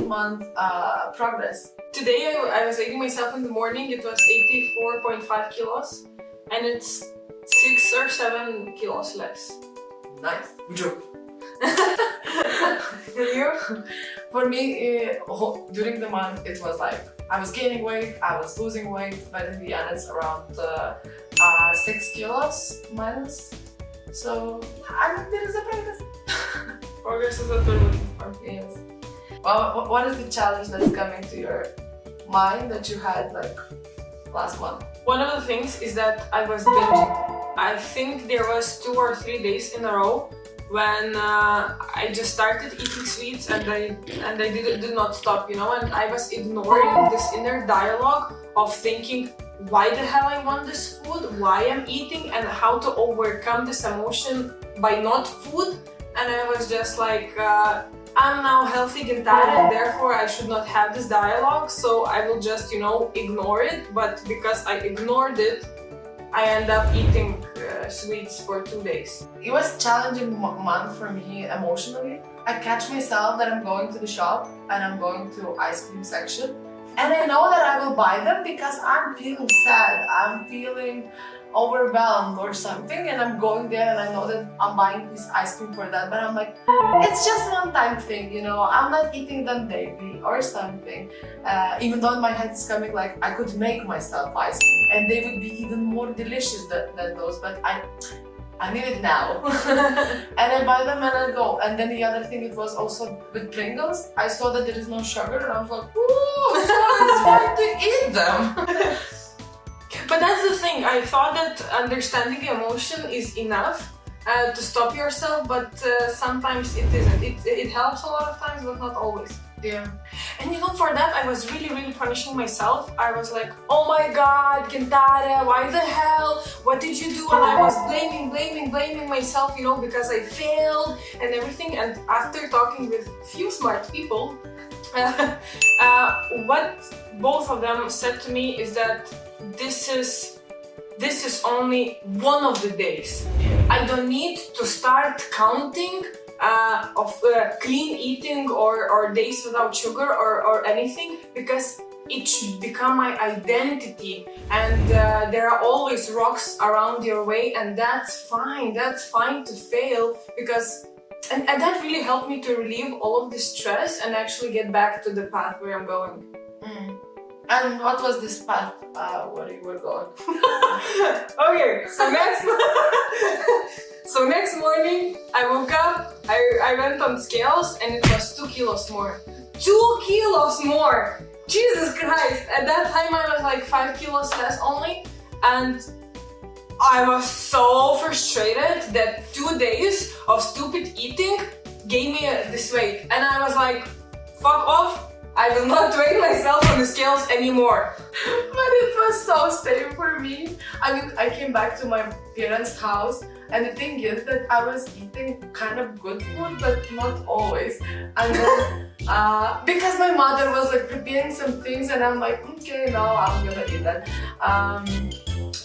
1 month progress. Today I was weighing myself in the morning. It was 84.5 kilos, and it's 6 or 7 kilos less. Nice. Good job. And you? For me, during the month, it was like I was gaining weight, I was losing weight, but in the end, it's around 6 kilos minus. So, I mean, there is a progress. Progress is what we're looking for. Yes. Well, what is the challenge that's coming to your mind that you had like last month? One of the things is that I was binging. I think there was 2 or 3 days in a row when I just started eating sweets and I did not stop, you know, and I was ignoring this inner dialogue of thinking why the hell I want this food, why I'm eating, and how to overcome this emotion by not food. And I was just like, I'm now healthy gintare and therefore I should not have this dialogue, so I will just, you know, ignore it. But because I ignored it, I end up eating sweets for 2 days. It was a challenging month for me emotionally. I catch myself that I'm going to the shop and I'm going to ice cream section, and I know that I will buy them because I'm feeling sad, I'm feeling overwhelmed or something, and I'm going there and I know that I'm buying this ice cream for that, but I'm like, it's just one time thing, you know, I'm not eating them daily or something. Even though in my head is coming like I could make myself ice cream and they would be even more delicious than those, but I need it now. And I buy them and I go. And then the other thing, it was also with Pringles. I saw that there is no sugar and I was like, ooh, so it's fun to eat them. But that's the thing, I thought that understanding the emotion is enough to stop yourself, but sometimes it isn't. It helps a lot of times, but not always. Yeah. And you know, for that I was really punishing myself. I was like, oh my god, Gintare, why the hell? What did you do? And I was blaming myself, you know, because I failed and everything. And after talking with few smart people, what both of them said to me is that this is only one of the days. I don't need to start counting of clean eating or days without sugar or anything, because it should become my identity, and there are always rocks around your way, and that's fine to fail, because and that really helped me to relieve all of the stress and actually get back to the path where I'm going. And what was this path where you were going? Okay, so next morning I woke up, I went on scales and it was 2 kilos more. 2 kilos more! Jesus Christ! At that time I was like 5 kilos less only, and I was so frustrated that 2 days of stupid eating gave me this weight, and I was like, fuck off! I will not weigh myself on the scales anymore. But it was so same for me. I mean, I came back to my parents' house, and the thing is that I was eating kind of good food, but not always. And then, because my mother was like preparing some things, and I'm like, okay, now I'm gonna eat that.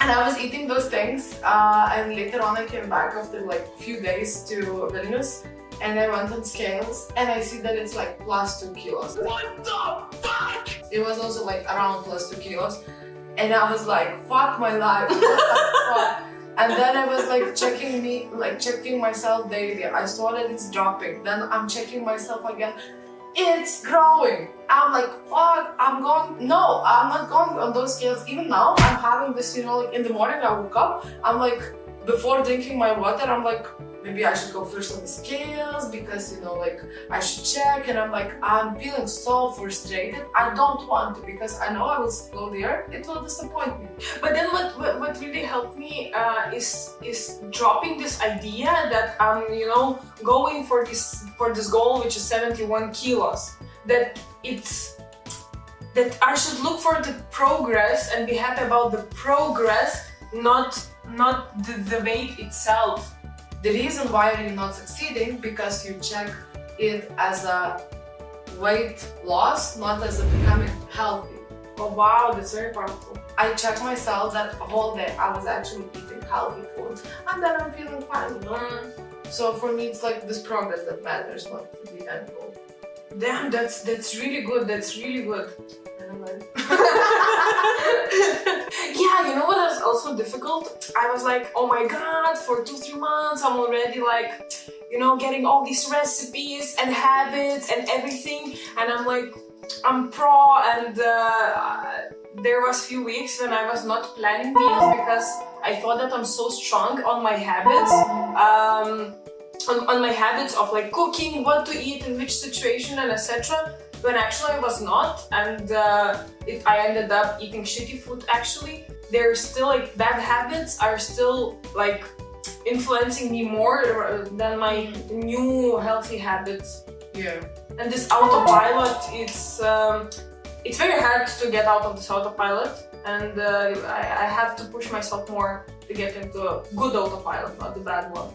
And I was eating those things, and later on I came back after like few days to Vilnius. And I went on scales and I see that it's like plus 2 kilos. What the fuck? It was also like around plus 2 kilos. And I was like, fuck my life, what the fuck? And then I was like checking myself daily. I saw that it's dropping. Then I'm checking myself again. It's growing. I'm like, fuck, I'm not going on those scales. Even now, I'm having this, you know, like in the morning I woke up, I'm like, before drinking my water, I'm like, maybe I should go first on the scales because, you know, like I should check, and I'm like, I'm feeling so frustrated. I don't want to, because I know I will go there, it will disappoint me. But then what really helped me is dropping this idea that I'm, you know, going for this goal, which is 71 kilos. That I should look for the progress and be happy about the progress, not the weight itself. The reason why you're not succeeding, because you check it as a weight loss, not as a becoming healthy. Oh wow, that's very powerful. I checked myself that whole day I was actually eating healthy food, and then I'm feeling fine, you know? So for me it's like this progress that matters, not the end goal. Damn, that's really good. That's really good. And I'm like, Yeah, you know what was also difficult? I was like, oh my god, for 2-3 months I'm already like, getting all these recipes and habits and everything, and I'm like, I'm pro, and there was few weeks when I was not planning meals because I thought that I'm so strong on my habits, on my habits of like cooking, what to eat in which situation and etc. When actually I was not, and I ended up eating shitty food. Actually, there's still like bad habits are still like influencing me more than my new healthy habits. yeah. And this autopilot, it's very hard to get out of this autopilot, and I have to push myself more to get into a good autopilot, not the bad one.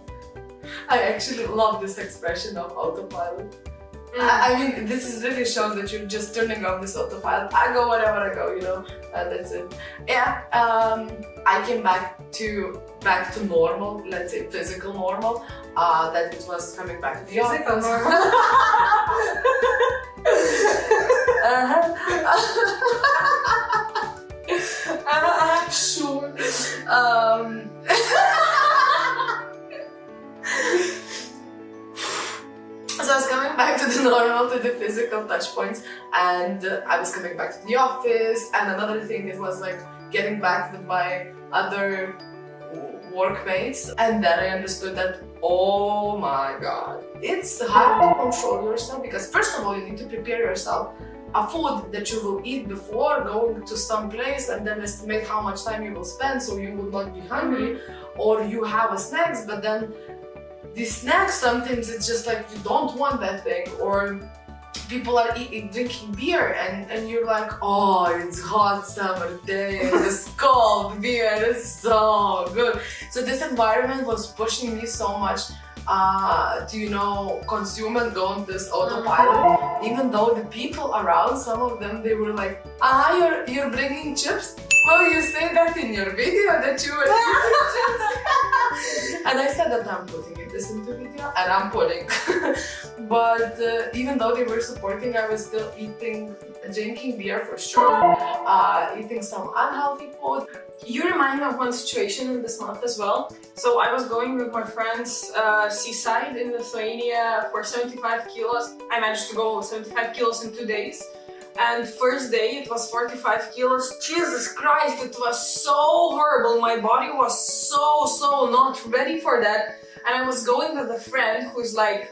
I actually love this expression of autopilot. I mean, this is really shows that you're just turning off this autopilot. I go wherever I go, that's it. Yeah, I came back to normal, let's say physical normal. That it was coming back to the Physical office. normal. Sure. So I was coming back to the normal, to the physical touch points, and I was coming back to the office. And another thing, it was like getting back with my other workmates, and then I understood that, oh my god, it's hard to control yourself, because first of all you need to prepare yourself a food that you will eat before going to some place, and then estimate how much time you will spend so you will not be hungry, or you have a snacks, but then these snacks sometimes it's just like you don't want that thing, or people are drinking beer and you're like, oh, it's hot summer day, this cold beer is so good. So this environment was pushing me so much to consume and go on this autopilot, even though the people around, some of them, they were like, you're bringing chips? Well, you say that in your video that you were eating chips. And I said that I'm putting this into video, and I'm putting. But even though they were supporting, I was still drinking beer for sure, eating some unhealthy food. You remind me of one situation in this month as well. So I was going with my friends seaside in Lithuania for 75 kilos. I managed to go 75 kilos in 2 days. And first day it was 45 kilos. Jesus Christ, it was so horrible. My body was so not ready for that. And I was going with a friend who's like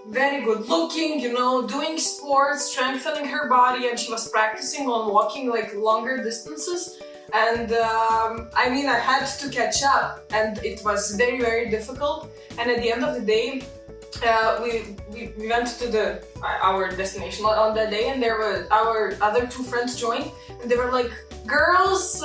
very good looking, doing sports, strengthening her body, and she was practicing on walking like longer distances. And I had to catch up, and it was very difficult. And at the end of the day, we went to our destination on that day, and there were our other 2 friends joined, and they were like, girls,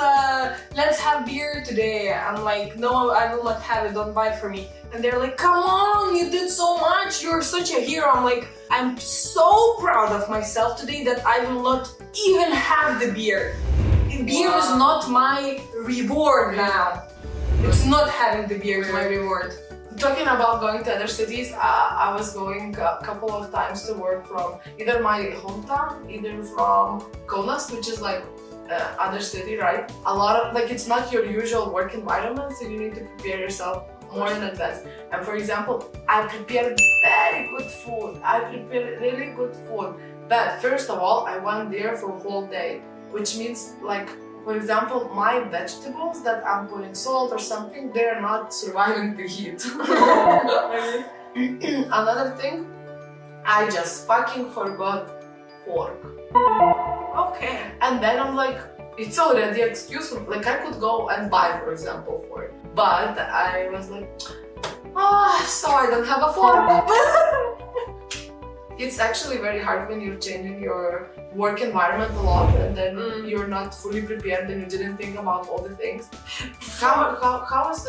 let's have beer today. I'm like, no, I will not have it, don't buy for me. And they're like, come on, you did so much, you're such a hero. I'm like, I'm so proud of myself today that I will not even have the beer. Beer is not my reward now. It's not having the beer is my reward. Talking about going to other cities, I was going a couple of times to work from either my hometown, either from Kaunas, which is like other city, right? A lot of, like, it's not your usual work environment, so you need to prepare yourself more in advance. And for example, I prepared very good food. I prepared really good food. But first of all, I went there for a whole day, which means, like, for example, my vegetables that I'm putting salt or something, they're not surviving the heat. Another thing, I just fucking forgot fork. Okay. And then I'm like, it's already an excuse. Like, I could go and buy, for example, fork. But I was like, so I don't have a fork. It's actually very hard when you're changing your work environment a lot, and then you're not fully prepared and you didn't think about all the things. How is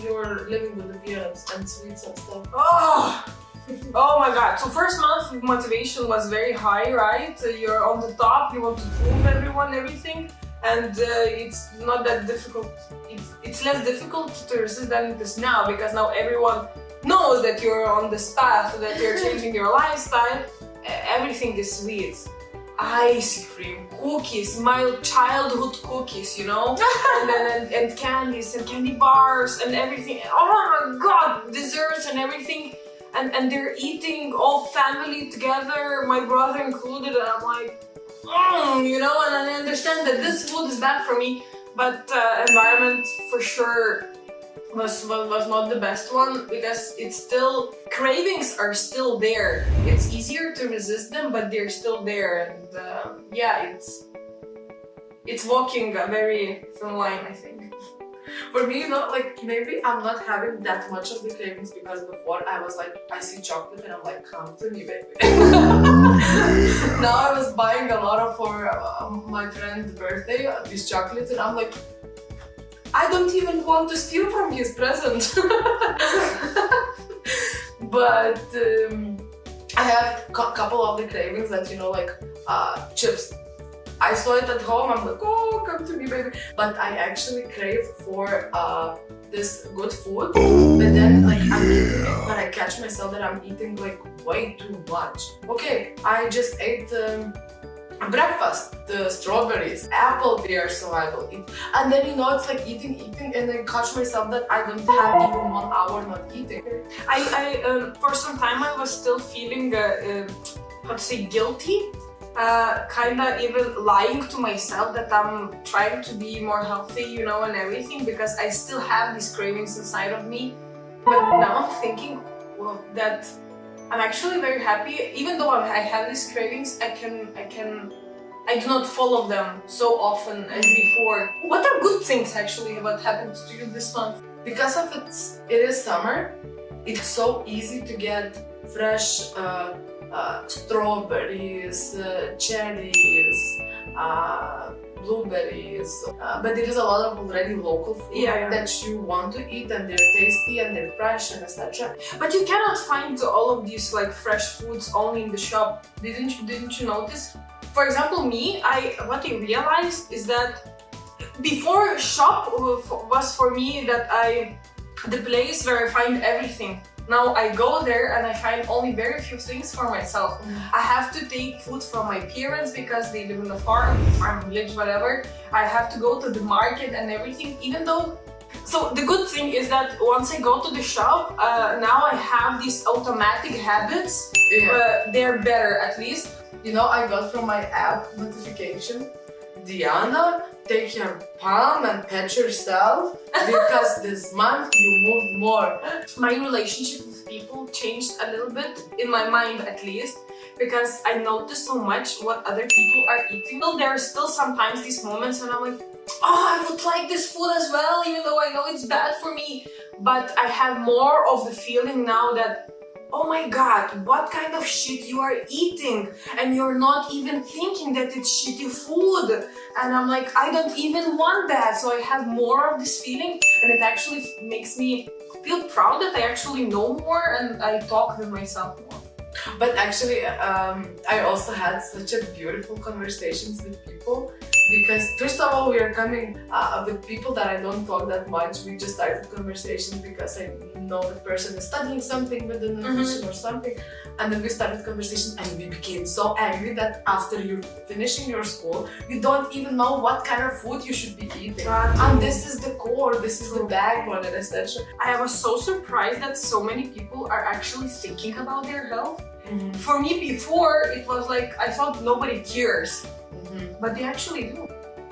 you're living with the parents and sweets and stuff? Oh my god. So first month motivation was very high, right? You're on the top, you want to prove everyone everything, and it's not that difficult. It's less difficult to resist than it is now, because now everyone knows that you're on this path, that you're changing your lifestyle, everything is sweet. Ice cream, cookies, my childhood cookies, you know, and candies and candy bars and everything. Oh my god, desserts and everything. And they're eating all family together, my brother included, and I'm like, you know, and I understand that this food is bad for me, but environment for sure was not the best one, because it's still, cravings are still there. It's easier to resist them, but they're still there, and yeah, it's walking a very thin line, I think. For me, you know, like maybe I'm not having that much of the cravings, because before I was like, I see chocolate and I'm like, come to me, baby. Now I was buying a lot of for my friend's birthday, these chocolates, and I'm like, I don't even want to steal from his present. But I have a couple of the cravings that, you know, like chips. I saw it at home, I'm like, oh, come to me, baby. But I actually crave for this good food, but then like I'm eating it, but I catch myself that I'm eating like way too much. Okay, I just ate breakfast, the strawberries, apple there, so I will eat. And then, you know, it's like eating, and I catch myself that I don't have even 1 hour not eating. I for some time I was still feeling, how to say, guilty. Kinda even lying to myself that I'm trying to be more healthy, you know, and everything, because I still have these cravings inside of me. But now I'm thinking, well, that I'm actually very happy, even though I have these cravings, I do not follow them so often as before. What are good things actually about happened to you this month? Because of it is summer, it's so easy to get fresh strawberries, cherries, blueberries, but there is a lot of already local food that you want to eat, and they're tasty and they're fresh and etc. But you cannot find all of these like fresh foods only in the shop. Didn't you notice? For example, me, what I realized is that before shop was for me that the place where I find everything. Now I go there and I find only very few things for myself. I have to take food from my parents because they live in a farm village, whatever. I have to go to the market and everything, even though. So the good thing is that once I go to the shop, now I have these automatic habits. They're better, at least. You know, I got from my app notification, Diana, take your palm and pet yourself because this month you moved more. My relationship with people changed a little bit, in my mind at least, because I noticed so much what other people are eating. Still, there are still sometimes these moments when I'm like, oh, I would like this food as well, even though I know it's bad for me. But I have more of the feeling now that, oh my god, what kind of shit you are eating, and you're not even thinking that it's shitty food. And I'm like, I don't even want that. So I have more of this feeling, and it actually makes me feel proud that I actually know more and I talk with myself more. But actually, I also had such a beautiful conversations with people, because first of all, we are coming with people that I don't talk that much. We just started conversation because I know the person is studying something with the nutrition or something, and then we started conversation, and we became so angry that after you're finishing your school, you don't even know what kind of food you should be eating. And this is the core, this is the backbone, and etc. I was so surprised that so many people are actually thinking about their health. For me, before, it was like, I thought nobody cares, but they actually do.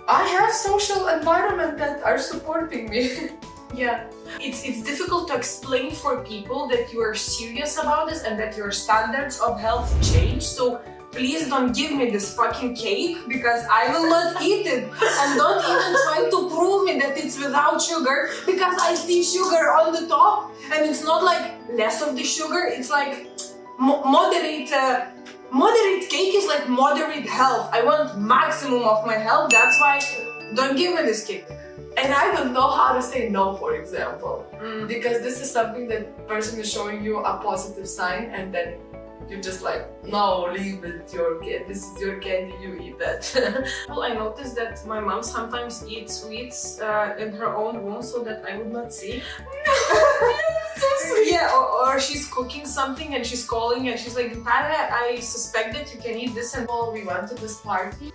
I have social environment that are supporting me. Yeah, it's difficult to explain for people that you are serious about this and that your standards of health change. So please don't give me this fucking cake, because I will not eat it. And don't even try to prove me that it's without sugar, because I see sugar on the top, and it's not like less of the sugar. It's like moderate cake is like moderate health. I want maximum of my health. That's why don't give me this cake. And I don't know how to say no, for example, because this is something that person is showing you a positive sign, and then you're just like, no, leave it, your kid. This is your candy, you eat that. Well, I noticed that my mom sometimes eats sweets in her own room so that I would not see. So sweet. Yeah, or or she's cooking something and she's calling and she's like, Natalia, I suspect that you can eat this, and Well, we went to this party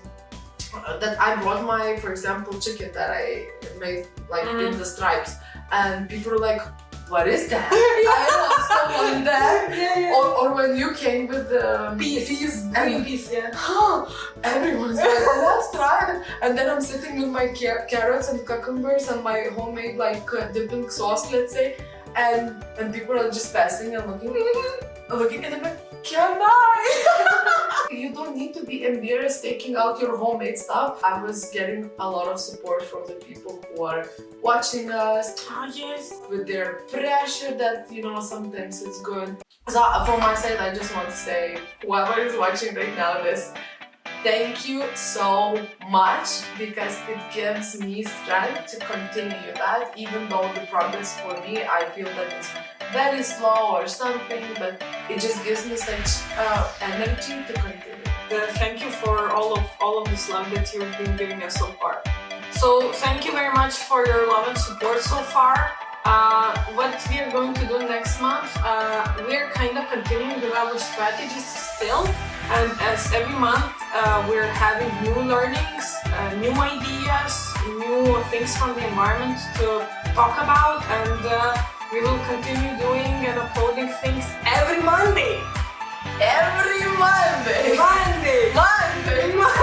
that I brought my, for example, chicken that I made like in the stripes, and people were like, what is that? I also want that. Or when you came with the peas, and peas, yeah. Everyone's like, let's try it. And then I'm sitting with my carrots and cucumbers and my homemade like dipping sauce, let's say, and people are just passing and looking and I'm like, can I? You don't need to be embarrassed taking out your homemade stuff. I was getting a lot of support from the people who are watching us. Oh, yes. With their pressure that, you know, sometimes it's good. So from my side, I just want to say, whoever is watching right now this, thank you so much, because it gives me strength to continue that, even though the progress for me, I feel that it's very slow or something, but it just gives me such energy to continue. Thank you for all of this love that you've been giving us so far. So thank you very much for your love and support so far. What we are going to do next month, we're kind of continuing with our strategies still, and as every month we're having new learnings, new ideas, new things from the environment to talk about, and we will continue doing and uploading things every Monday. Every Monday! Monday! Monday!